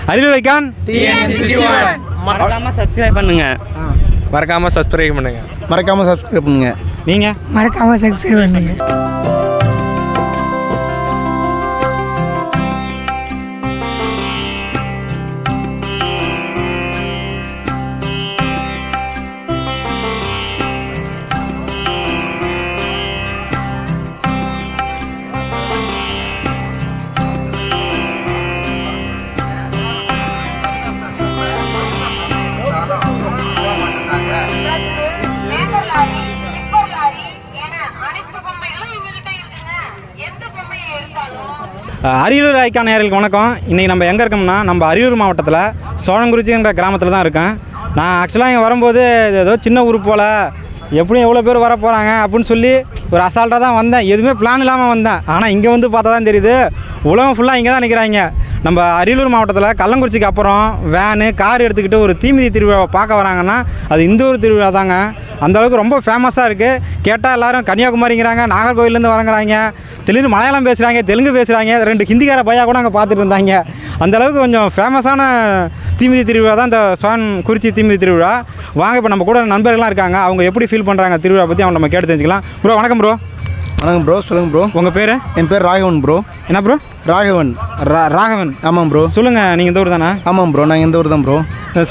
Ariyalur icon மறக்காம subscribe பண்ணுங்க. மறக்காமல் சப்ஸ்கிரைப் பண்ணுங்கள். மறக்காமல் சப்ஸ்கிரைப் பண்ணுங்கள். நீங்கள் மறக்காமல் சப்ஸ்கிரைப் பண்ணுங்க. அரியலூர் ஐகான் நேயர்களுக்கு வணக்கம். இன்றைக்கி நம்ம எங்கே இருக்கோம்னா நம்ம அரியலூர் மாவட்டத்தில் சோழங்குறிச்சின்ற கிராமத்தில் தான் இருக்கேன். நான் ஆக்சுவலாக இங்கே வரும்போது ஏதோ சின்ன ஊர் போல் எப்படியும் எவ்வளோ பேர் வர போகிறாங்க அப்படின்னு சொல்லி ஒரு அசால்ட்டாக தான் வந்தேன். எதுவுமே பிளான் இல்லாமல் வந்தேன். ஆனால் இங்கே வந்து பார்த்தா தான் தெரியுது உலகம் ஃபுல்லாக இங்கே தான் நிற்கிறாங்க. நம்ம அரியலூர் மாவட்டத்தில் கள்ளங்குறிச்சிக்கு அப்புறம் வேனு கார் எடுத்துக்கிட்டு ஒரு தீமிதி திருவிழாவை பார்க்க வராங்கன்னா அது இந்த ஒரு திருவிழா தாங்க. அந்தளவுக்கு ரொம்ப ஃபேமஸாக இருக்குது. கேட்டால் எல்லோரும் கன்னியாகுமரிங்கிறாங்க, நாகர்கோவிலேருந்து வரங்கிறாங்க, தெலுங்கு மலையாளம் பேசுகிறாங்க, தெலுங்கு பேசுகிறாங்க, 2 ஹிந்திக்கார பையா கூட அங்கே பார்த்துட்டு இருந்தாங்க. அந்தளவுக்கு கொஞ்சம் ஃபேமஸான தீமிதி திருவிழா தான் இந்த சோழங்குறிச்சி தீமிதி திருவிழா. வாங்க இப்போ நம்ம கூட நண்பர்கள்லாம் இருக்காங்க. அவங்க எப்படி ஃபீல் பண்ணுறாங்க திருவிழா பற்றி அவங்க நம்ம கேட்டு தெரிஞ்சுக்கலாம். ப்ரோ வணக்கம் ப்ரோ. வணக்கம் ப்ரோ. சொல்லுங்கள் ப்ரோ. உங்கள் பேர்? என் பேர் ராகவன் ப்ரோ. என்ன ப்ரோ? ராகவன். ராகவன். ஆமாம் ப்ரோ. சொல்லுங்கள், நீங்கள் இந்த ஊர் தானே? ஆமாம் ப்ரோ, நாங்கள் இந்த ஊர் தான் ப்ரோ.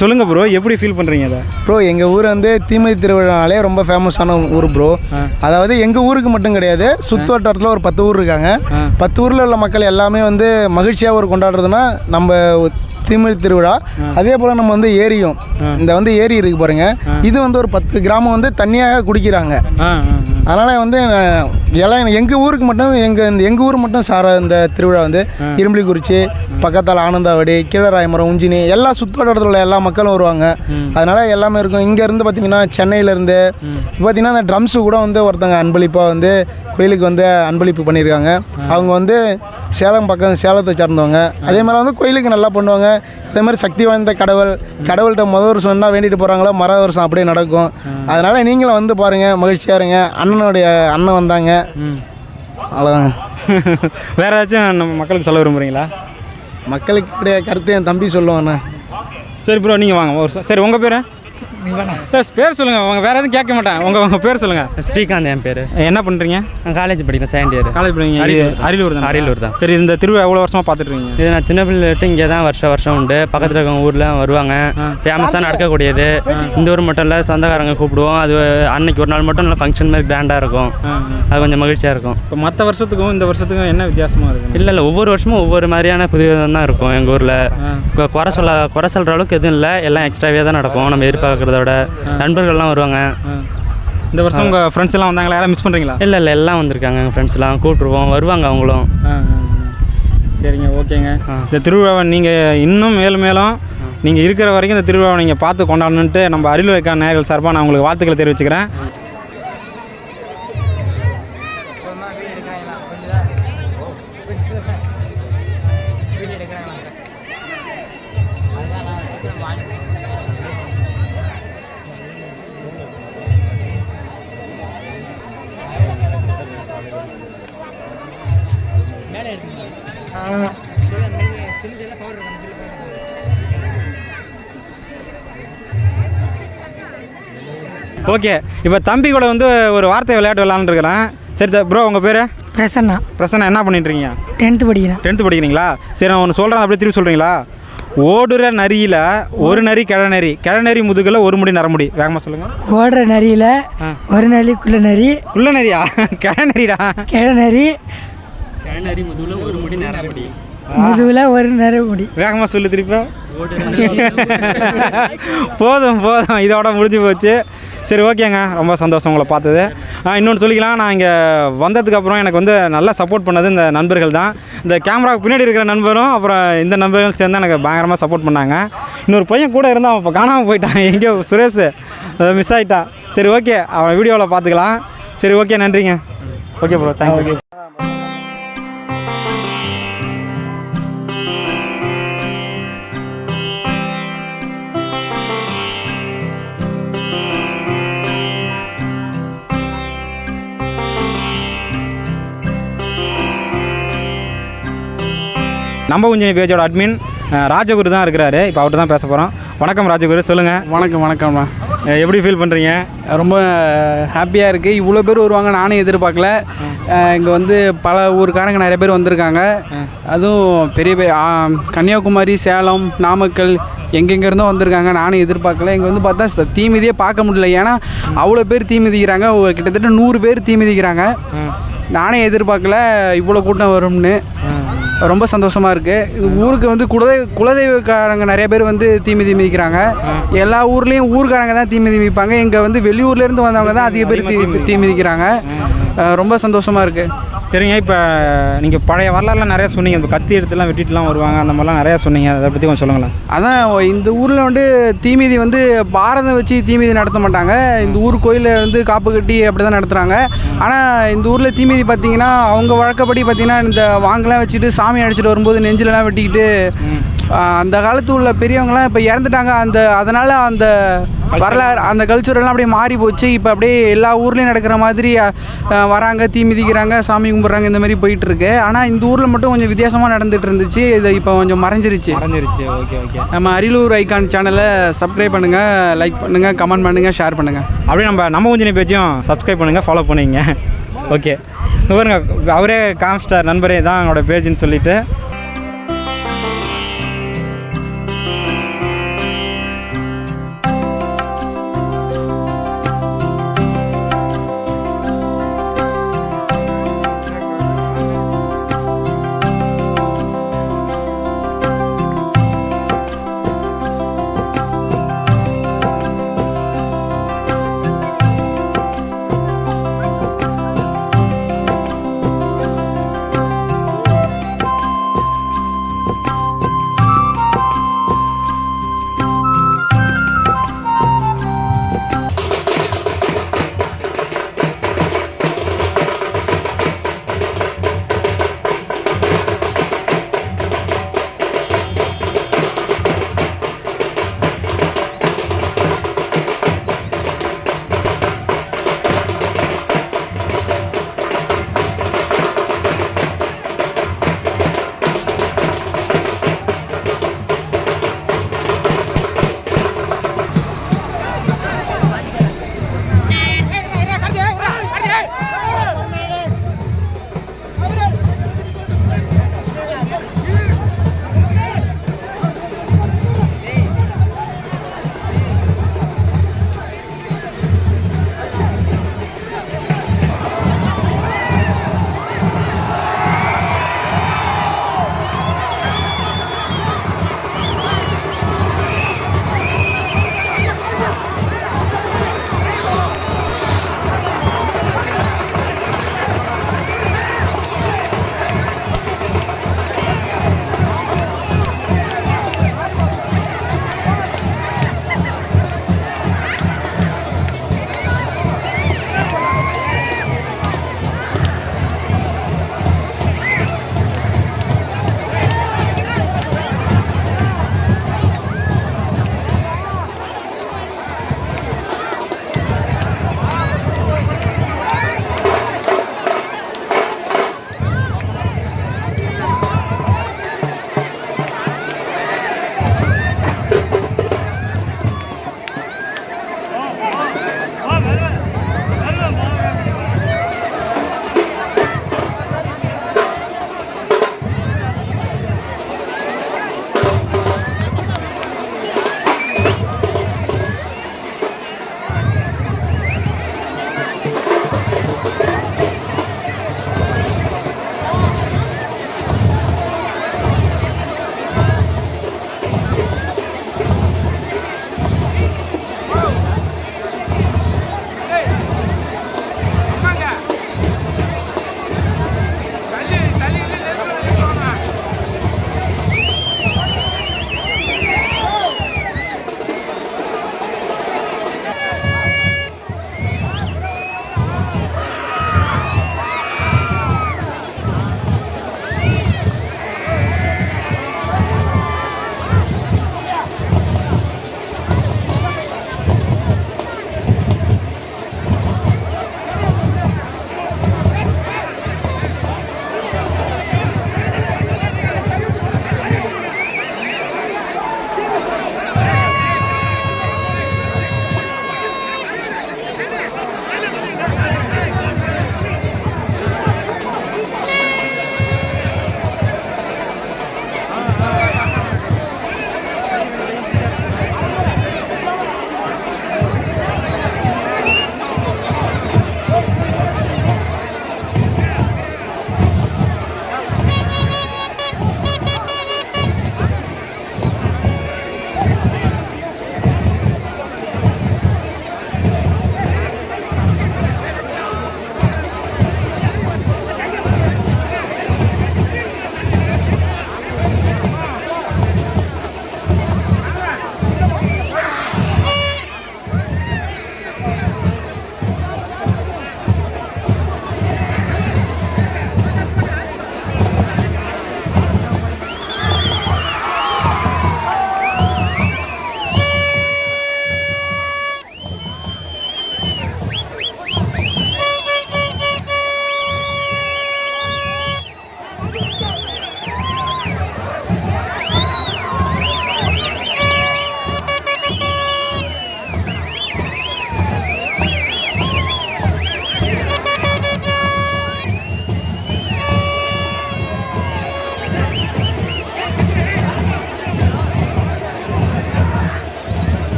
சொல்லுங்கள் ப்ரோ, எப்படி ஃபீல் பண்ணுறீங்க அதை? ப்ரோ எங்கள் ஊர் வந்து தீமிதி திருவிழாலே ரொம்ப ஃபேமஸான ஊர் ப்ரோ. அதாவது எங்கள் ஊருக்கு மட்டும் கிடையாது, சுற்று வட்டாரத்தில் ஒரு 10 ஊர் இருக்காங்க. 10 ஊரில் உள்ள மக்கள் எல்லாமே வந்து மகிழ்ச்சியாக ஒரு கொண்டாடுறதுன்னா நம்ம தீமிதி திருவிழா. அதே போல் நம்ம வந்து ஏரியும், இந்த வந்து ஏரி இருக்குது பாருங்க, இது வந்து ஒரு 10 கிராமம் வந்து தண்ணியாக குடிக்கிறாங்க. அதனால் வந்து எல்லாம் எங்கள் ஊருக்கு மட்டும் எங்கள் ஊர் மட்டும் சார இந்த திருவிழா வந்து இரும்புலிக்குறிச்சி பக்கத்தால் ஆனந்தாவடி, கீழராயமரம், உஞ்சினி எல்லா சுற்றுவட்டாரத்தில் உள்ள எல்லா மக்களும் வருவாங்க. அதனால் எல்லாமே இருக்கும். இங்கேருந்து பார்த்திங்கன்னா சென்னையிலேருந்து பார்த்திங்கன்னா அந்த ட்ரம்ஸு கூட வந்து ஒருத்தங்க அன்பளிப்பாக வந்து கோயிலுக்கு வந்து அன்பளிப்பு பண்ணியிருக்காங்க. அவங்க வந்து சேலத்தை சார்ந்தவங்க. அதே மாதிரி வந்து கோயிலுக்கு நல்லா பண்ணுவாங்க. அதே மாதிரி சக்தி வாய்ந்த கடவுள்கிட்ட முதல் வருஷம் என்ன வேண்டிட்டு போகிறாங்களோ வருஷம் அப்படியே நடக்கும். அதனால் நீங்களும் வந்து பாருங்கள், மகிழ்ச்சியாக இருங்க. அண்ணன் வந்தாங்க, அவ்வளோதாங்க. வேறு ஏதாச்சும் நம்ம மக்களுக்கு சொல்ல விரும்புகிறீங்களா? மக்களுக்கு கருத்து என் தம்பி சொல்லுவாண்ணா. சரி ப்ரோ, நீங்கள் வாங்க ஒரு சரி. உங்கள் பேர்? பேர் சொல்லுங்கள். உங்கள் வேறு எதுவும் கேட்க மாட்டேன். உங்கள் பேர் சொல்லுங்கள். ஸ்ரீகாந்த் என் பேர். என்ன பண்ணுறீங்க? நான் காலேஜ் படிக்கிறேன், செகண்ட் இயர். காலேஜ் படிக்கிறீங்க? அரியலூர் தான். சரி, இந்த திருவிழா எவ்வளோ வருஷமாக பார்த்துட்ருக்கீங்க? இது நான் சின்ன பிள்ளைட்டு இங்கே தான் வருஷம் உண்டு. பக்கத்தில் இருக்கவங்க ஊரில் வருவாங்க. ஃபேமஸாக நடக்கக்கூடியது. இந்த ஊர் மட்டும் இல்லை, சொந்தக்காரங்க கூப்பிடுவோம். அது அன்னைக்கு ஒரு நாள் மட்டும் நல்லா ஃபங்க்ஷன் மாதிரி கிராண்டாக இருக்கும். அது கொஞ்சம் மகிழ்ச்சியாக இருக்கும். இப்போ மற்ற வருஷத்துக்கும் இந்த வருஷத்துக்கும் என்ன வித்தியாசமாக இருக்குது? இல்லை ஒவ்வொரு வருஷமும் ஒவ்வொரு மாதிரியான புதிய தான் இருக்கும் எங்கள் ஊரில். குறை சொல்கிற அளவுக்கு எதுவும் இல்லை, எல்லாம் எக்ஸ்ட்ராவே தான் நடக்கும். நம்ம எதிர்பார்க்குறதோட நண்பர்கள்லாம் வருவாங்க. இந்த வருஷம் உங்கள் ஃப்ரெண்ட்ஸ் எல்லாம் வந்தாங்களா? யாரும் மிஸ் பண்ணுறீங்களா? இல்லை எல்லாம் வந்திருக்காங்க. எங்கள் ஃப்ரெண்ட்ஸ்லாம் கூப்பிட்ருவோம், வருவாங்க அவங்களும். சரிங்க, ஓகேங்க. இந்த திருவிழாவை நீங்கள் இன்னும் மேலும் நீங்கள் இருக்கிற வரைக்கும் இந்த திருவிழாவை நீங்கள் பார்த்து கொண்டாடணுன்ட்டு நம்ம அரியலூர் ஐகான் நேயர்கள் சார்பாக நான் உங்களுக்கு வாழ்த்துக்களை தெரிவிச்சுக்கிறேன். ஓகே, இப்போ தம்பி கூட வந்து ஒரு வார்த்தை விளையாட்டு விளையாண்டுன்னு இருக்கிறேன். சரி ப்ரோ, உங்கள் பேர்? பிரசன்னா. என்ன பண்ணிட்டுருக்கீங்க? 10th படிக்கிறேன். 10th படிக்கிறீங்களா? சரி, நான் ஒன்று சொல்கிறேன், அப்படியே திருப்பி சொல்கிறீங்களா? ஓடுற நரியில் ஒரு நரி கிழநரி முதுகில் ஒரு முடி நரமுடி. வேகமாக சொல்லுங்கள். ஓடுற நரியில் ஒரு நரி குள்ள நரியா? கிழநரி முதுகில் ஒரு முடி நரமுடி. வேகமாக சொல்லு திருப்பி. போதும், இதோட முடிஞ்சு போச்சு. சரி, ஓகேங்க, ரொம்ப சந்தோஷம் உங்களை பார்த்தது. இன்னொன்று சொல்லிக்கலாம், நான் இங்கே வந்ததுக்கப்புறம் எனக்கு வந்து நல்லா சப்போர்ட் பண்ணது இந்த நண்பர்கள் தான். இந்த கேமராவுக்கு பின்னாடி இருக்கிற நண்பரும் அப்புறம் இந்த நண்பர்களும் சேர்ந்து எனக்கு பயங்கரமாக சப்போர்ட் பண்ணாங்க. இன்னொரு பையன் கூட இருந்தால் அவன் இப்போ காணாமல் போயிட்டான், எங்கேயோ சுரேஷ் மிஸ் ஆகிட்டான். சரி, ஓகே, அவன் வீடியோவில் பார்த்துக்கலாம். சரி, ஓகே, நன்றிங்க. Okay bro, thank you. நம்ம உஞ்சினி பேஜோட அட்மின் ராஜகுரு தான் இருக்கிறாரு. இப்போ அவர்கிட்ட தான் பேச போகிறோம். வணக்கம் ராஜகுரு, சொல்லுங்கள். வணக்கம்ண்ணா. எப்படி ஃபீல் பண்ணுறீங்க? ரொம்ப ஹாப்பியாக இருக்குது. இவ்வளோ பேர் வருவாங்க நானும் எதிர்பார்க்கல. இங்கே வந்து பல ஊருக்காரங்க நிறைய பேர் வந்திருக்காங்க. அதுவும் பெரிய கன்னியாகுமரி, சேலம், நாமக்கல் எங்கெங்கேருந்தோ வந்திருக்காங்க. நானும் எதிர்பார்க்கல. இங்கே வந்து பார்த்தா தீ மிதியே பார்க்க முடியல. ஏன்னா அவ்வளோ பேர் தீ மிதிக்கிறாங்க. கிட்டத்தட்ட 100 பேர் தீ மிதிக்கிறாங்க. நானே எதிர்பார்க்கல இவ்வளோ கூட்டம் வரும்னு. ரொம்ப சந்தோஷமாக இருக்குது. ஊருக்கு வந்து குலதெய்வக்காரங்க நிறைய பேர் வந்து தீமிதி மிதிக்கிறாங்க. எல்லா ஊர்லேயும் ஊருக்காரங்க தான் தீமிதி மிதிப்பாங்க. இங்கே வந்து வெளியூர்லேருந்து வந்தவங்க தான் அதிக பேர் தீ மிதிக்கிறாங்க. ரொம்ப சந்தோஷமாக இருக்குது. சரிங்க, இப்போ நீங்கள் பழைய வரலாறுலாம் நிறையா சொன்னீங்க. இப்போ கத்தி எடுத்துலாம் வெட்டிட்டுலாம் வருவாங்க, அந்த மாதிரிலாம் நிறையா சொன்னீங்க. அதை பற்றி கொஞ்சம் சொல்லுங்களேன். அதான் இந்த ஊரில் வந்து தீமிதி வந்து பாரதம் வச்சு தீமிதி நடத்த மாட்டாங்க. இந்த ஊர் கோயிலில் வந்து காப்பு கட்டி அப்படி தான் நடத்துகிறாங்க. ஆனால் இந்த ஊரில் தீமிதி பார்த்திங்கன்னா அவங்க வழக்கப்படி பார்த்திங்கன்னா இந்த வாங்கலாம் வச்சுட்டு சாமி அடிச்சுட்டு வரும்போது நெஞ்சிலலாம் வெட்டிக்கிட்டு அந்த காலத்து உள்ள பெரியவங்களாம் இப்போ இறந்துட்டாங்க. அதனால் அந்த வரலாறு அந்த கல்ச்சரெல்லாம் அப்படியே மாறி போச்சு. இப்போ அப்படியே எல்லா ஊர்லேயும் நடக்கிற மாதிரி வராங்க, தீ மிதிக்கிறாங்க, சாமி கும்பிட்றாங்க, இந்த மாதிரி போயிட்டுருக்கு. ஆனால் இந்த ஊரில் மட்டும் கொஞ்சம் வித்தியாசமாக நடந்துகிட்டு இருந்துச்சு. இது இப்போ கொஞ்சம் மறைஞ்சிருச்சு. Okay okay. நம்ம அரியலூர் ஐகான் சேனலை சப்ஸ்கிரைப் பண்ணுங்கள், லைக் பண்ணுங்கள், கமெண்ட் பண்ணுங்கள், ஷேர் பண்ணுங்கள். அப்படியே நம்ம கொஞ்சம் பேஜையும் சப்ஸ்கிரைப் பண்ணுங்கள், ஃபாலோ பண்ணுவீங்க. ஓகே, பாருங்க, அவரே காமிச்சிட்டார், நண்பரே தான் அவங்களோட பேஜ்னு சொல்லிவிட்டு.